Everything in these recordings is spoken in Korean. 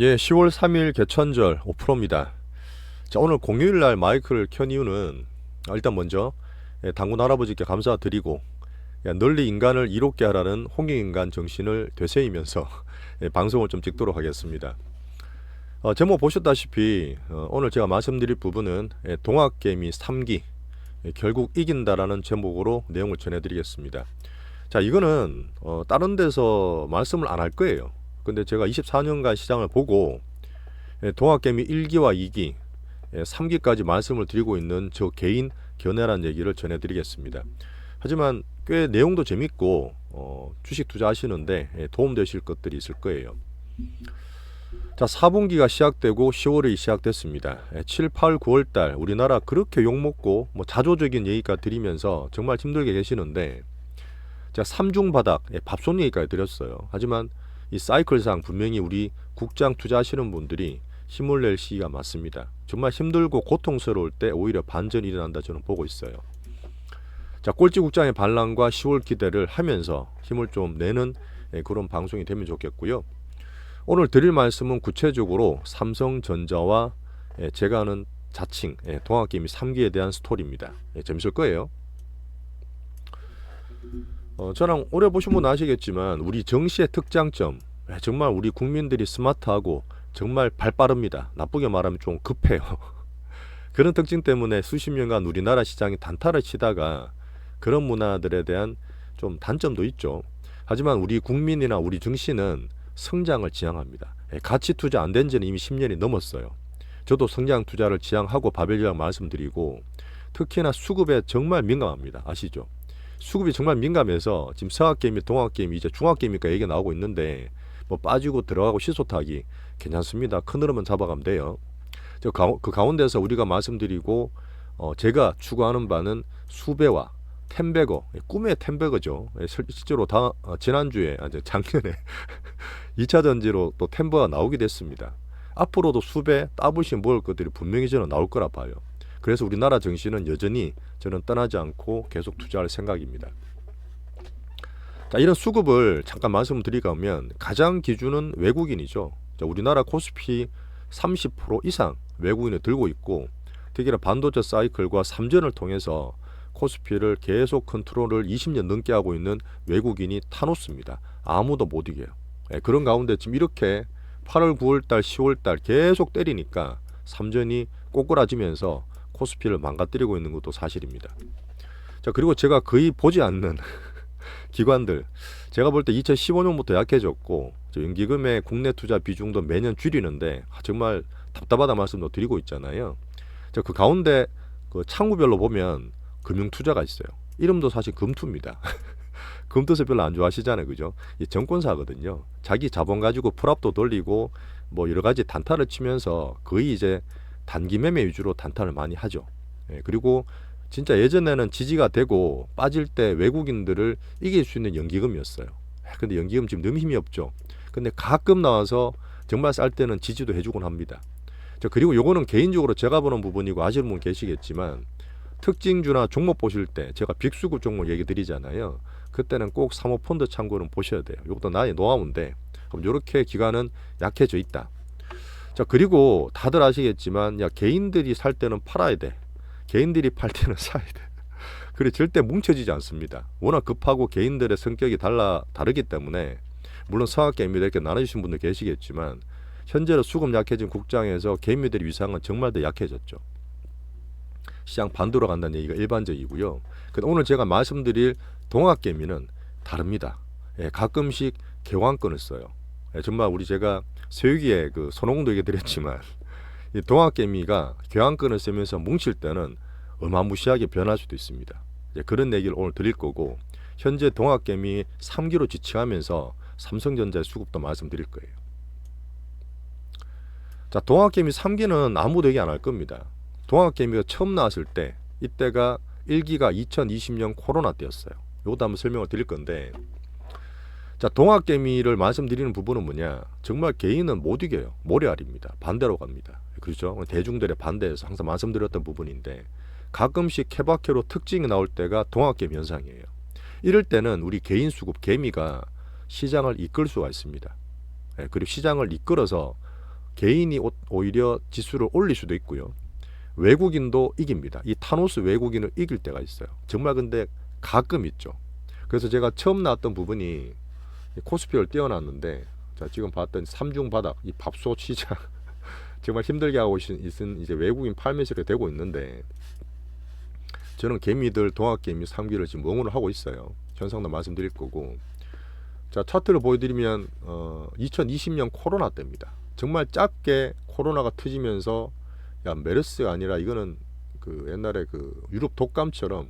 예, 10월 3일 개천절 5%입니다. 자, 오늘 공휴일 날 마이크를 켠 이유는 일단 먼저 당군 할아버지께 감사드리고 널리 인간을 이롭게 하라는 홍익인간 정신을 되새이면서 방송을 좀 찍도록 하겠습니다. 제목 보셨다시피 오늘 제가 말씀드릴 부분은 동학개미 3기 결국 이긴다라는 제목으로 내용을 전해드리겠습니다. 자, 이거는 다른 데서 말씀을 안 할 거예요. 근데 제가 24년간 시장을 보고 동학개미 1기와 2기, 3기까지 말씀을 드리고 있는 저 개인 견해란 얘기를 전해드리겠습니다. 하지만 꽤 내용도 재밌고 주식 투자하시는데 도움되실 것들이 있을 거예요. 자, 4분기가 시작되고 10월이 시작됐습니다. 7, 8, 9월 달 우리나라 그렇게 욕먹고 자조적인 얘기가 드리면서 정말 힘들게 계시는데 제가 3중 바닥 밥손 얘기까지 드렸어요. 하지만 이 사이클상 분명히 우리 국장 투자하시는 분들이 힘을 낼 시기가 맞습니다. 정말 힘들고 고통스러울 때 오히려 반전이 일어난다 저는 보고 있어요. 자, 꼴찌 국장의 반란과 10월 기대를 하면서 힘을 좀 내는 그런 방송이 되면 좋겠고요. 오늘 드릴 말씀은 구체적으로 삼성전자와 제가 아는 자칭 동학개미 3기에 대한 스토리입니다. 재밌을 거예요. 저랑 오래 보신 분은 아시겠지만 우리 정시의 특장점, 정말 우리 국민들이 스마트하고 정말 발 빠릅니다. 나쁘게 말하면 좀 급해요. 그런 특징 때문에 수십 년간 우리나라 시장이 단타를 치다가 그런 문화들에 대한 좀 단점도 있죠. 하지만 우리 국민이나 우리 증시는 성장을 지향합니다. 가치 투자 안 된 지는 이미 10년이 넘었어요. 저도 성장 투자를 지향하고 바벨지랑 말씀드리고 특히나 수급에 정말 민감합니다. 아시죠? 수급이 정말 민감해서 지금 성학개미, 동학개미, 이제 중학개미가 얘기 나오고 있는데 뭐 빠지고 들어가고 시소타기 괜찮습니다. 큰 흐름은 잡아가면 돼요. 그 가운데서 우리가 말씀드리고 제가 추구하는 바는 수배와 텐베거, 꿈의 텐베거죠. 실제로 지난주에 작년에 2차 전지로 또 텐버가 나오게 됐습니다. 앞으로도 수배, 따블씩 먹을 것들이 분명히 저는 나올 거라 봐요. 그래서 우리나라 정신은 여전히 저는 떠나지 않고 계속 투자할 생각입니다. 자, 이런 수급을 잠깐 말씀드리자면 가장 기준은 외국인이죠. 자, 우리나라 코스피 30% 이상 외국인을 들고 있고 특히나 반도체 사이클과 3전을 통해서 코스피를 계속 컨트롤을 20년 넘게 하고 있는 외국인이 타노스입니다. 아무도 못 이겨요. 그런 가운데 지금 이렇게 8월, 9월 달, 10월 달 계속 때리니까 3전이 꼬꾸라지면서 코스피를 망가뜨리고 있는 것도 사실입니다. 자, 그리고 제가 거의 보지 않는 기관들, 제가 볼 때 2015년부터 약해졌고 연기금의 국내 투자 비중도 매년 줄이는데 정말 답답하다 말씀도 드리고 있잖아요. 자, 그 가운데 그 창구별로 보면 금융 투자가 있어요. 이름도 사실 금투입니다. 금투에서 별로 안 좋아하시잖아요, 그죠? 이 정권사거든요. 자기 자본 가지고 풀업도 돌리고 뭐 여러 가지 단타를 치면서 거의 이제 단기 매매 위주로 단타를 많이 하죠. 그리고 진짜 예전에는 지지가 되고 빠질 때 외국인들을 이길 수 있는 연기금이었어요. 근데 연기금 지금 너무 힘이 없죠. 근데 가끔 나와서 정말 쌀 때는 지지도 해주곤 합니다. 그리고 요거는 개인적으로 제가 보는 부분이고 아시는 분 계시겠지만 특징주나 종목 보실 때 제가 빅수급 종목 얘기 드리잖아요. 그때는 꼭 사모펀드 참고는 보셔야 돼요. 이것도 나의 노하우인데 그럼 이렇게 기간은 약해져 있다. 자, 그리고 다들 아시겠지만 야, 개인들이 살 때는 팔아야 돼. 개인들이 팔 때는 사야 돼. 그래 절대 뭉쳐지지 않습니다. 워낙 급하고 개인들의 성격이 다르기 때문에 물론 성학개미들 이렇게 나눠주신 분들 계시겠지만 현재로 수급 약해진 국장에서 개미들의 위상은 정말 더 약해졌죠. 시장 반대로 간다는 얘기가 일반적이고요. 근데 오늘 제가 말씀드릴 동학개미는 다릅니다. 가끔씩 개왕권을 써요. 정말 우리 제가 세유기에 그 손홍도 얘기 드렸지만 이 동학개미가 개왕권을 쓰면서 뭉칠 때는 어마무시하게 변할 수도 있습니다. 그런 얘기를 오늘 드릴 거고 현재 동학개미 3기로 지칭하면서 삼성전자의 수급도 말씀드릴 거예요. 자, 동학개미 3기는 아무도 얘기 안 할 겁니다. 동학개미가 처음 나왔을 때 이때가 1기가 2020년 코로나 때였어요. 이것도 한번 설명을 드릴 건데 자, 동학개미를 말씀드리는 부분은 뭐냐, 정말 개인은 못 이겨요. 모래알입니다. 반대로 갑니다. 그렇죠? 대중들의 반대에서 항상 말씀드렸던 부분인데 가끔씩 케바케로 특징이 나올 때가 동학개미 현상이에요. 이럴 때는 우리 개인 수급 개미가 시장을 이끌 수가 있습니다. 그리고 시장을 이끌어서 개인이 오히려 지수를 올릴 수도 있고요. 외국인도 이깁니다. 이 타노스 외국인을 이길 때가 있어요. 정말 근데 가끔 있죠. 그래서 제가 처음 나왔던 부분이 코스피를 띄워놨는데, 자 지금 봤던 삼중 바닥, 이 밥솥 시장 정말 힘들게 하고 있은 이제 외국인 팔매시가 되고 있는데, 저는 개미들 동학개미 3기를 지금 멍으로 하고 있어요. 현상도 말씀드릴 거고. 자 차트를 보여드리면 2020년 코로나 때입니다. 정말 짧게 코로나가 터지면서 야 메르스가 아니라 이거는 그 옛날에 그 유럽 독감처럼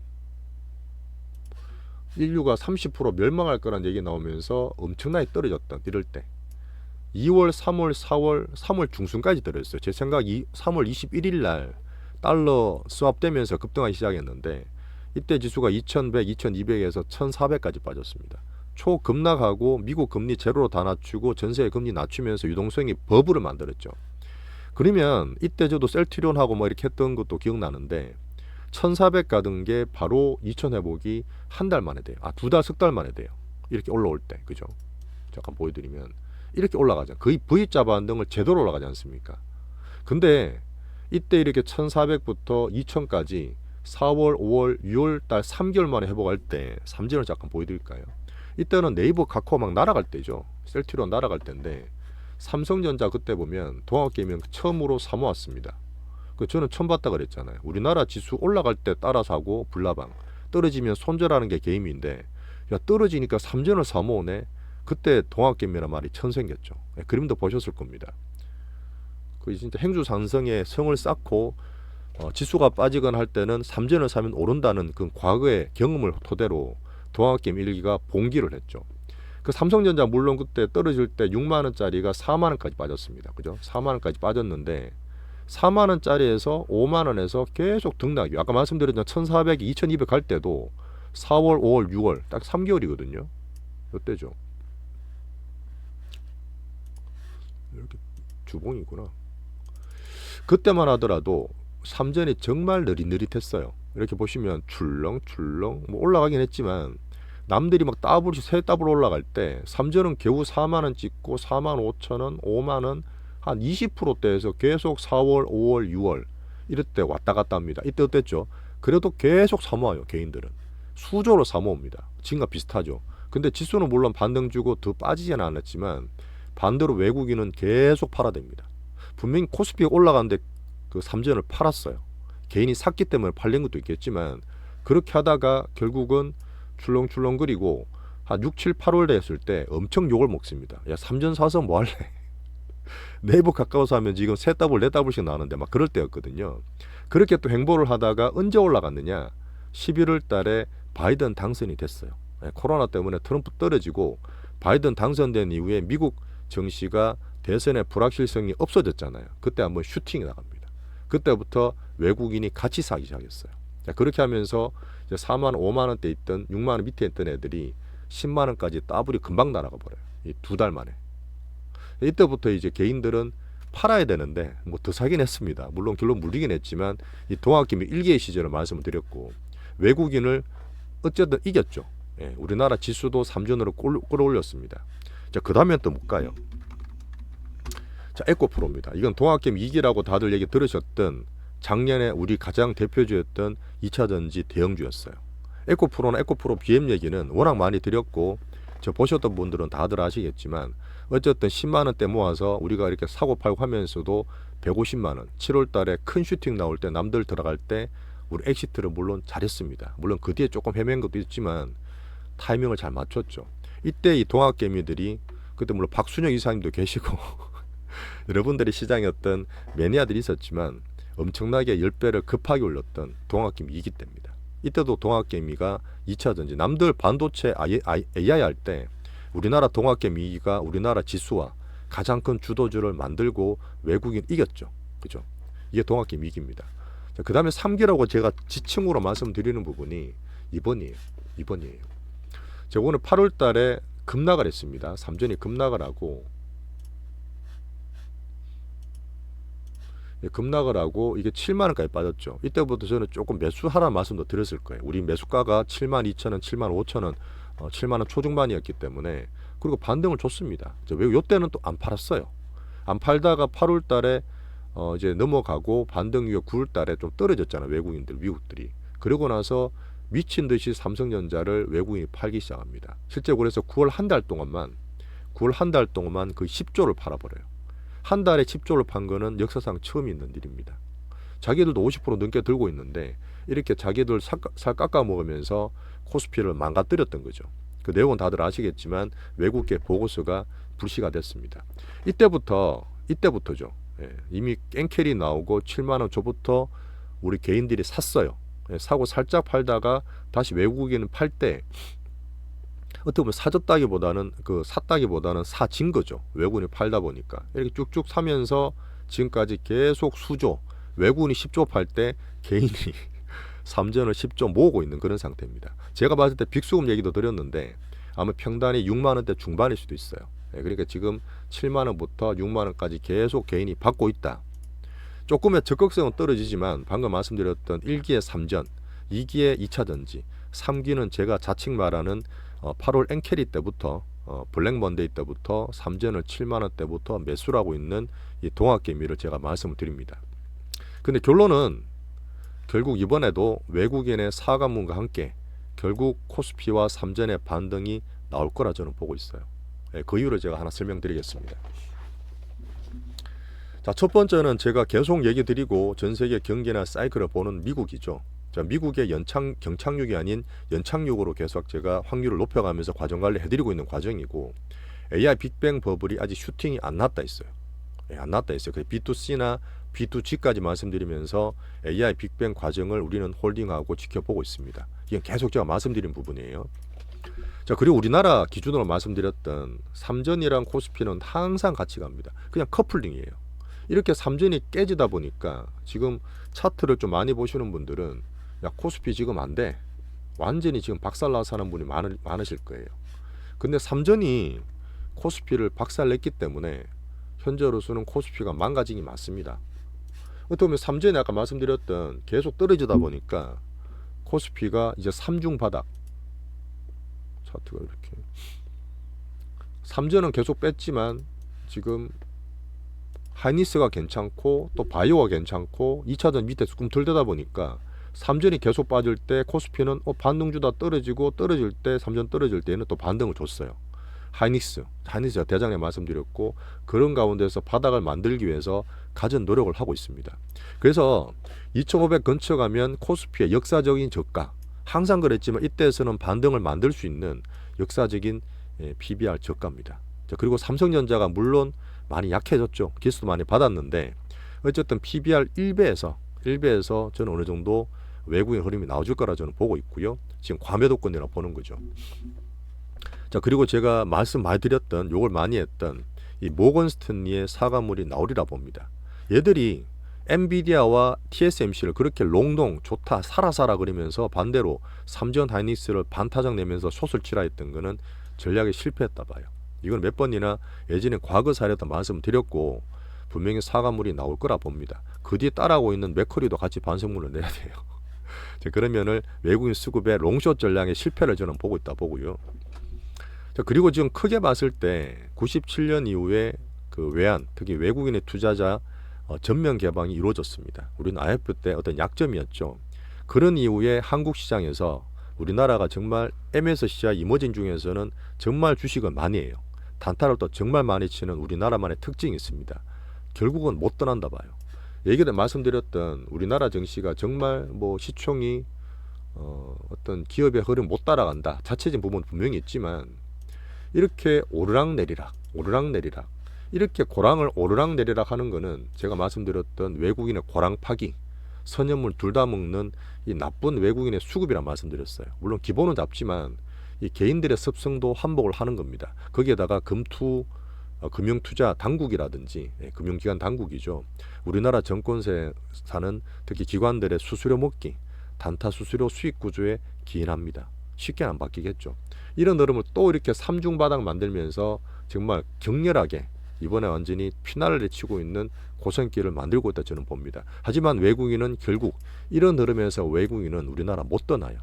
인류가 30% 멸망할 거란 얘기 나오면서 엄청나게 떨어졌던 이럴 때 2월, 3월, 4월, 3월 중순까지 떨어졌어요. 제 생각 3월 21일 날 달러 스왑되면서 급등하기 시작했는데, 이때 지수가 2100, 2200에서 1400까지 빠졌습니다. 초급락하고 미국 금리 제로로 다 낮추고 전세계 금리 낮추면서 유동성이 버블을 만들었죠. 그러면 이때 저도 셀트리온하고 뭐 이렇게 했던 것도 기억나는데, 1400 가던 게 바로 2000 회복이 한 달 만에 돼요. 두 달, 석 달 만에 돼요. 이렇게 올라올 때. 그죠? 잠깐 보여드리면 이렇게 올라가죠. 거의 V자 반등을 제대로 올라가지 않습니까? 근데 이때 이렇게 1400부터 2000까지 4월, 5월, 6월 달 3개월 만에 회복할 때 삼진을 잠깐 보여드릴까요? 이때는 네이버 카카오 막 날아갈 때죠. 셀트리온 날아갈 때인데, 삼성전자 그때 보면 동학개미는 처음으로 사모았습니다. 저는 처음 봤다 그랬잖아요. 우리나라 지수 올라갈 때 따라 사고 불나방, 떨어지면 손절하는 게 게임인데, 야 떨어지니까 삼전을 사모으네. 그때 동학개미란 말이 처음 생겼죠. 그림도 보셨을 겁니다. 그 진짜 행주산성에 성을 쌓고 지수가 빠지거나 할 때는 삼전을 사면 오른다는 그 과거의 경험을 토대로 동학개미 일기가 봉기를 했죠. 그 삼성전자 물론 그때 떨어질 때 6만 원짜리가 4만 원까지 빠졌습니다. 그죠? 4만 원까지 빠졌는데 4만 원짜리에서 5만 원에서 계속 등락이. 아까 말씀드렸던 1,400이 2,200 갈 때도 4월, 5월, 6월 딱 3개월이거든요. 이때죠. 이렇게 주봉이구나. 그때만 하더라도 삼전이 정말 느릿느릿했어요. 이렇게 보시면 출렁출렁 뭐 올라가긴 했지만, 남들이 막 더블씩 세 더블 올라갈 때 삼전은 겨우 4만원 찍고 4만 5천원, 5만원 한 20%대에서 계속 4월, 5월, 6월 이럴 때 왔다 갔다 합니다. 이때 어땠죠? 그래도 계속 사모아요. 개인들은 수조로 사모읍니다. 지금과 비슷하죠. 근데 지수는 물론 반등 주고 더 빠지지는 않았지만, 반대로 외국인은 계속 팔아댑니다. 분명히 코스피가 올라가는데 그 삼전을 팔았어요. 개인이 샀기 때문에 팔린 것도 있겠지만, 그렇게 하다가 결국은 출렁출렁거리고 한 6, 7, 8월 됐을 때 엄청 욕을 먹습니다. 야 삼전 사서 뭐 할래? 네이버 가까워서 하면 지금 세 더블, 네 더블씩 나오는데 막 그럴 때였거든요. 그렇게 또 행보를 하다가 언제 올라갔느냐? 11월 달에 바이든 당선이 됐어요. 코로나 때문에 트럼프 떨어지고 바이든 당선된 이후에 미국 정시가 대선의 불확실성이 없어졌잖아요. 그때 한번 슈팅이 나갑니다. 그때부터 외국인이 같이 사기 시작했어요. 그렇게 하면서 이제 4만 원, 5만 원대 있던 6만 원 밑에 있던 애들이 10만 원까지 더블이 금방 날아가 버려요. 이 두 달 만에. 이때부터 이제 개인들은 팔아야 되는데 뭐 더 사긴 했습니다. 물론 결론 물리긴 했지만, 이 동학개미 1기의 시절을 말씀을 드렸고, 외국인을 어쨌든 이겼죠. 우리나라 지수도 3전으로 끌어올렸습니다. 자, 그 다음엔 또 못 가요. 자, 에코프로입니다. 이건 동학개미 2기라고 다들 얘기 들으셨던 작년에 우리 가장 대표주였던 2차전지 대형주였어요. 에코프로나 에코프로 BM 얘기는 워낙 많이 드렸고, 저 보셨던 분들은 다들 아시겠지만, 어쨌든 10만 원대 모아서 우리가 이렇게 사고 팔고 하면서도 150만 원, 7월 달에 큰 슈팅 나올 때 남들 들어갈 때 우리 엑시트를 물론 잘했습니다. 물론 그 뒤에 조금 헤맨 것도 있지만 타이밍을 잘 맞췄죠. 이때 이 동학개미들이, 그때 물론 박순영 이사님도 계시고 여러분들이 시장에 어떤 매니아들이 있었지만, 엄청나게 10배를 급하게 올렸던 동학개미 2기 때입니다. 이때도 동학개미가 2차전지, 남들 반도체 AI 할 때 우리나라 동학개미 2기가 우리나라 지수와 가장 큰 주도주를 만들고 외국인 이겼죠. 그죠? 이게 동학개미 2기입니다. 그 다음에 3기라고 제가 지층으로 말씀드리는 부분이 2번이에요. 제가 오늘 8월 달에 급락을 했습니다. 삼전이 급락을 하고, 급락을 하고 이게 7만 원까지 빠졌죠. 이때부터 저는 조금 매수하라는 말씀도 드렸을 거예요. 우리 매수가가 7만 2천 원, 7만 5천 원, 7만 원 초중반이었기 때문에. 그리고 반등을 줬습니다. 왜 이때는 또 안 팔았어요. 안 팔다가 8월 달에 이제 넘어가고 반등 이후에 9월 달에 좀 떨어졌잖아. 외국인들, 미국들이. 그러고 나서 미친 듯이 삼성전자를 외국인이 팔기 시작합니다. 실제 그래서 9월 한 달 동안만 거의 10조를 팔아버려요. 한 달에 10조를 판 거는 역사상 처음 있는 일입니다. 자기들도 50% 넘게 들고 있는데 이렇게 자기들 살 깎아 먹으면서 코스피를 망가뜨렸던 거죠. 그 내용은 다들 아시겠지만 외국계 보고서가 불씨가 됐습니다. 이때부터죠. 예, 이미 깽캐리 나오고 7만 원 초부터 우리 개인들이 샀어요. 예, 사고 살짝 팔다가 다시 외국인은 팔 때 어떻게 보면 샀다기보다는 사진 거죠. 외국인이 팔다 보니까 이렇게 쭉쭉 사면서 지금까지 계속 수조, 외국인이 10조 팔 때 개인이 삼전을 10조 모으고 있는 그런 상태입니다. 제가 봤을 때 빅수금 얘기도 드렸는데 아마 평단이 6만 원대 중반일 수도 있어요. 그러니까 지금 7만 원부터 6만 원까지 계속 개인이 받고 있다. 조금의 적극성은 떨어지지만 방금 말씀드렸던 1기의 3전, 2기의 2차전지, 3기는 제가 자칭 말하는 8월 엔캐리 때부터 블랙 먼데이 때부터 3전을 7만 원대부터 매수를 하고 있는 이 동학개미를 제가 말씀을 드립니다. 근데 결론은 결국 이번에도 외국인의 사과문과 함께 결국 코스피와 3전의 반등이 나올 거라 저는 보고 있어요. 그 이유를 제가 하나 설명드리겠습니다. 자, 첫 번째는 제가 계속 얘기 드리고 전 세계 경기나 사이클을 보는 미국이죠. 자, 미국의 경착륙이 아닌 연착륙으로 계속 제가 확률을 높여가면서 과정 관리 해드리고 있는 과정이고 AI 빅뱅 버블이 아직 슈팅이 안 났다 있어요. 안 났다 있어요. 그래서 B2C나 B2G까지 말씀드리면서 AI 빅뱅 과정을 우리는 홀딩하고 지켜보고 있습니다. 이건 계속 제가 말씀드린 부분이에요. 자, 그리고 우리나라 기준으로 말씀드렸던 삼전이랑 코스피는 항상 같이 갑니다. 그냥 커플링이에요. 이렇게 삼전이 깨지다 보니까 지금 차트를 좀 많이 보시는 분들은 야, 코스피 지금 안 돼. 완전히 지금 박살나서 하는 분이 많으실 거예요. 근데 삼전이 코스피를 박살냈기 때문에 현재로서는 코스피가 망가진 게 맞습니다. 어떻게 보면 삼전이 아까 말씀드렸던 계속 떨어지다 보니까 코스피가 이제 삼중 바닥 차트가 이렇게 삼전은 계속 뺐지만 지금 하이니스가 괜찮고 또 바이오가 괜찮고 2차전 밑에서 꿈틀대다 보니까 삼전이 계속 빠질 때 코스피는 반등 주다 떨어지고 떨어질 때 삼전 떨어질 때는 또 반등을 줬어요. 하이닉스 제가 대장에 말씀드렸고 그런 가운데서 바닥을 만들기 위해서 가진 노력을 하고 있습니다. 그래서 2500 근처가면 코스피의 역사적인 저가 항상 그랬지만 이때에서는 반등을 만들 수 있는 역사적인 PBR 저가입니다. 자, 그리고 삼성전자가 물론 많이 약해졌죠. 기수도 많이 받았는데 어쨌든 PBR 1배에서 저는 어느 정도 외국인 흐름이 나와줄 거라 저는 보고 있고요. 지금 과매도권이라고 보는 거죠. 자, 그리고 제가 말씀 많이 드렸던 요걸 많이 했던 이 모건 스탠리의 사과물이 나오리라 봅니다. 얘들이 엔비디아와 TSMC를 그렇게 롱동 좋다 사라 그러면서 반대로 삼전 하이닉스를 반타작 내면서 숏을 치라 했던 거는 전략에 실패했다 봐요. 이건 몇 번이나 예전에 과거 사례도 말씀드렸고 분명히 사과물이 나올 거라 봅니다. 그 뒤에 따라오고 있는 맥커리도 같이 반성문을 내야 돼요. 그러면은 외국인 수급의 롱숏 전략의 실패를 저는 보고 있다 보고요. 자, 그리고 지금 크게 봤을 때 97년 이후에 그 외환, 특히 외국인의 투자자 전면 개방이 이루어졌습니다. 우리는 IMF 때 어떤 약점이었죠. 그런 이후에 한국 시장에서 우리나라가 정말 MSCI 이머징 중에서는 정말 주식을 많이 해요. 단타를 또 정말 많이 치는 우리나라만의 특징이 있습니다. 결국은 못 떠난다 봐요. 예전에 말씀드렸던 우리나라 증시가 정말 뭐 시총이 어떤 기업의 흐름 못 따라간다. 자체적인 부분은 분명히 있지만 이렇게 오르락내리락 이렇게 고랑을 오르락내리락 하는 거는 제가 말씀드렸던 외국인의 고랑 파기, 선연물 둘 다 먹는 이 나쁜 외국인의 수급이라 말씀드렸어요. 물론 기본은 잡지만 이 개인들의 습성도 환복을 하는 겁니다. 거기에다가 금융투자 당국이라든지 금융기관 당국이죠. 우리나라 정권사는 특히 기관들의 수수료 먹기, 단타 수수료 수익 구조에 기인합니다. 쉽게 안 바뀌겠죠. 이런 흐름을 또 이렇게 삼중바닥 만들면서 정말 격렬하게 이번에 완전히 피날레를 치고 있는 고생길을 만들고 있다 저는 봅니다. 하지만 외국인은 결국 이런 흐름에서 외국인은 우리나라 못 떠나요.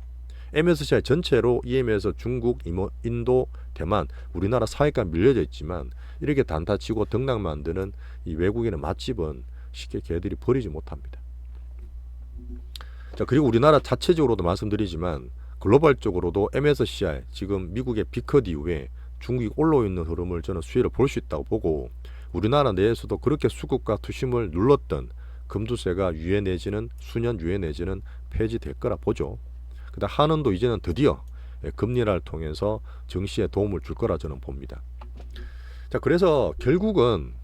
MSCI 전체로 EM에서 중국, 인도, 대만, 우리나라 사회가 밀려져 있지만 이렇게 단타치고 등락 만드는 이 외국인의 맛집은 쉽게 걔들이 버리지 못합니다. 자, 그리고 우리나라 자체적으로도 말씀드리지만 글로벌적으로도 MSCI 지금 미국의 비컷 이후에 중국이 올라오는 흐름을 저는 수혜를 볼 수 있다고 보고, 우리나라 내에서도 그렇게 수급과 투심을 눌렀던 금두세가 유예 내지는 수년 유예 내지는 폐지될 거라 보죠. 그다음 한은도 이제는 드디어 금리 인하를 통해서 증시에 도움을 줄 거라 저는 봅니다. 자, 그래서 결국은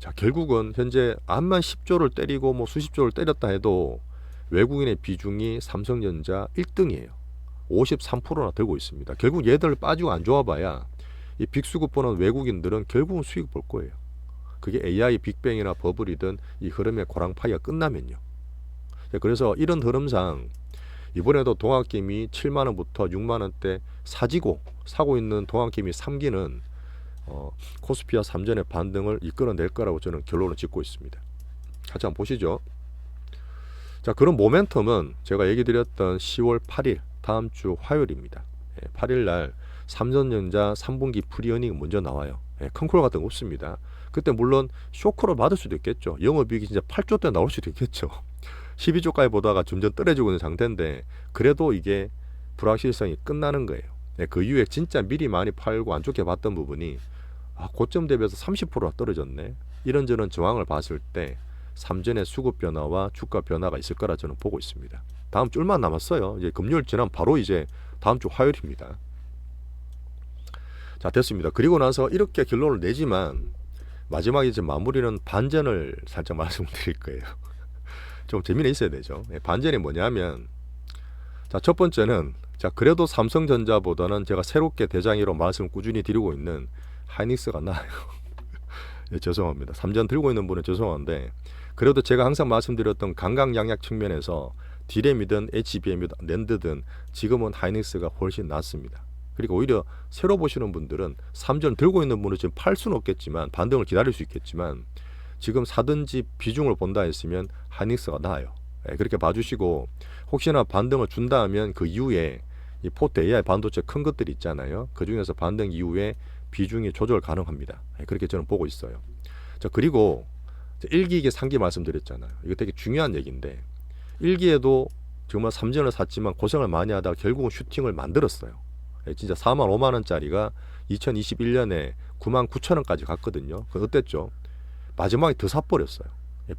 현재 암만 10조를 때리고 뭐 수십조를 때렸다 해도 외국인의 비중이 삼성전자 1등이에요. 53%나 들고 있습니다. 결국 얘들 빠지고 안 좋아봐야 이 빅수급 보는 외국인들은 결국은 수익 볼 거예요. 그게 AI 빅뱅이나 버블이든 이 흐름의 고랑파이가 끝나면요. 그래서 이런 흐름상 이번에도 동학개미 7만원부터 6만원대 사고 있는 동학개미 3기는 코스피와 3전의 반등을 이끌어낼 거라고 저는 결론을 짓고 있습니다. 같이 한번 보시죠. 자, 그런 모멘텀은 제가 얘기 드렸던 10월 8일 다음 주 화요일입니다. 8일 날 삼성전자 3분기 프리어닝 먼저 나와요. 큰 콜 같은 거 없습니다. 그때 물론 쇼크를 받을 수도 있겠죠. 영업이익이 진짜 8조 대 나올 수도 있겠죠. 12조까지 보다가 점점 떨어지고 있는 상태인데 그래도 이게 불확실성이 끝나는 거예요. 그 이후에 진짜 미리 많이 팔고 안 좋게 봤던 부분이 고점 대비해서 30%가 떨어졌네. 이런저런 정황을 봤을 때 삼전의 수급 변화와 주가 변화가 있을 거라 저는 보고 있습니다. 다음 주 얼마 남았어요. 이제 금요일 지나면 바로 이제 다음 주 화요일입니다. 자, 됐습니다. 그리고 나서 이렇게 결론을 내지만 마지막에 이제 마무리는 반전을 살짝 말씀드릴 거예요. 좀 재미는 있어야 되죠. 반전이 뭐냐면, 자, 첫 번째는 그래도 삼성전자보다는 제가 새롭게 대장이로 말씀을 꾸준히 드리고 있는 하이닉스가 나아요. 죄송합니다. 삼전 들고 있는 분은 죄송한데 그래도 제가 항상 말씀드렸던 강강약약 측면에서 디램이든 HBM이든 낸드든 지금은 하이닉스가 훨씬 낫습니다. 그리고 오히려 새로 보시는 분들은 삼전 들고 있는 분은 지금 팔 수는 없겠지만 반등을 기다릴 수 있겠지만 지금 사든지 비중을 본다 했으면 하이닉스가 나아요. 그렇게 봐주시고 혹시나 반등을 준다 하면 그 이후에 이 포트 AI 반도체 큰 것들이 있잖아요. 그 중에서 반등 이후에 비중이 조절 가능합니다. 그렇게 저는 보고 있어요. 자, 그리고 1기, 3기 말씀드렸잖아요. 이거 되게 중요한 얘기인데 1기에도 정말 삼전을 샀지만 고생을 많이 하다가 결국은 슈팅을 만들었어요. 진짜 4만 5만 원짜리가 2021년에 9만 9천 원까지 갔거든요. 그건 어땠죠? 마지막에 더 사버렸어요.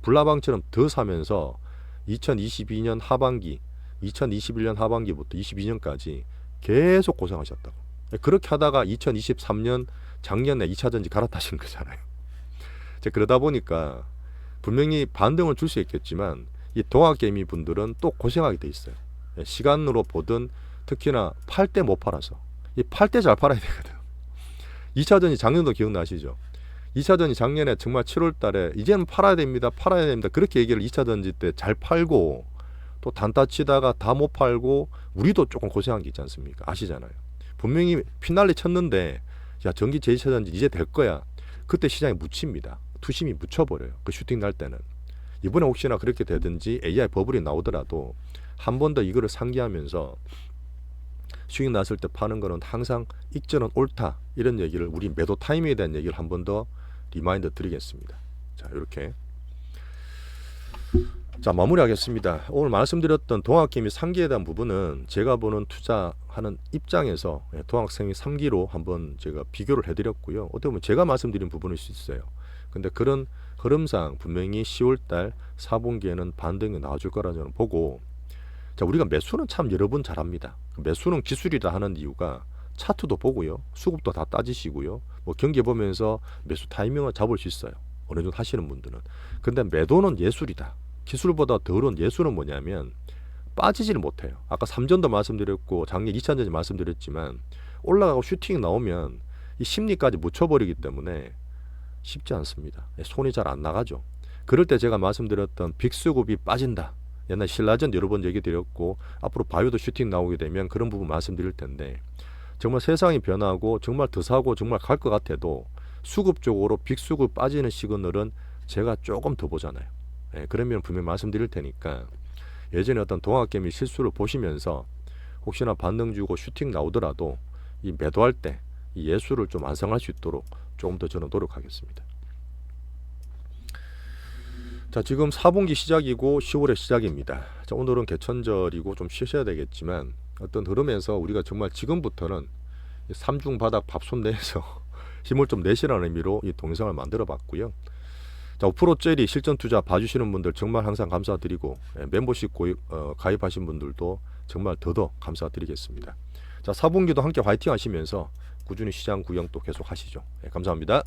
불나방처럼 더 사면서 2022년 하반기, 2021년 하반기부터 22년까지 계속 고생하셨다고. 그렇게 하다가 2023년 작년에 2차전지 갈아타신 거잖아요. 그러다 보니까 분명히 반등을 줄 수 있겠지만 이 동학개미 분들은 또 고생하게 돼 있어요. 시간으로 보든 특히나 팔 때 못 팔아서 이 팔 때 잘 팔아야 되거든. 2차전지 작년도 기억나시죠? 2차전지 작년에 정말 7월 달에 이제는 팔아야 됩니다. 그렇게 얘기를 2차전지 때 잘 팔고 또 단타 치다가 다 못 팔고 우리도 조금 고생한 게 있지 않습니까? 아시잖아요. 분명히 피날레 쳤는데 야, 전기 제2차전지 이제 될 거야. 그때 시장에 묻힙니다. 투심이 묻혀버려요. 그 슈팅 날 때는. 이번에 혹시나 그렇게 되든지 AI 버블이 나오더라도 한 번 더 이거를 상기하면서 수익 났을 때 파는 거는 항상 익절은 옳다. 이런 얘기를 우리 매도 타이밍에 대한 얘기를 한 번 더 리마인드 드리겠습니다. 자, 이렇게. 자, 마무리하겠습니다. 오늘 말씀드렸던 동학개미 3기에 대한 부분은 제가 보는 투자하는 입장에서 동학개미 3기로 한번 제가 비교를 해드렸고요. 어떻게 보면 제가 말씀드린 부분일 수 있어요. 근데 그런 흐름상 분명히 10월달 4분기에는 반등이 나와줄 거라 저는 보고, 자, 우리가 매수는 참 여러 번 잘합니다. 매수는 기술이다 하는 이유가 차트도 보고요. 수급도 다 따지시고요. 뭐 경기 보면서 매수 타이밍을 잡을 수 있어요. 어느 정도 하시는 분들은. 근데 매도는 예술이다. 기술보다 더 어려운 예술은 뭐냐면 빠지지를 못해요. 아까 3전도 말씀드렸고 작년 2차전지 말씀드렸지만 올라가고 슈팅이 나오면 이 심리까지 묻혀버리기 때문에 쉽지 않습니다. 손이 잘 안 나가죠. 그럴 때 제가 말씀드렸던 빅수급이 빠진다. 옛날 신라전 여러 번 얘기 드렸고 앞으로 바이오도 슈팅 나오게 되면 그런 부분 말씀드릴 텐데 정말 세상이 변하고 정말 더 사고 정말 갈 것 같아도 수급 쪽으로 빅수급 빠지는 시그널은 제가 조금 더 보잖아요. 그러면 분명히 말씀드릴 테니까 예전에 어떤 동학개미 실수를 보시면서 혹시나 반등 주고 슈팅 나오더라도 이 매도할 때 이 예수를 좀 완성할 수 있도록 조금 더 저는 노력하겠습니다. 자, 지금 4분기 시작이고 10월의 시작입니다. 자, 오늘은 개천절이고 좀 쉬셔야 되겠지만 어떤 흐름에서 우리가 정말 지금부터는 삼중 바닥 밥손 내에서 힘을 좀 내시라는 의미로 이 동영상을 만들어 봤고요. 자, 5%짜리 실전 투자 봐주시는 분들 정말 항상 감사드리고 멤버십 가입하신 분들도 정말 더더 감사드리겠습니다. 자, 4분기도 함께 화이팅 하시면서 꾸준히 시장 구경 또 계속 하시죠. 감사합니다.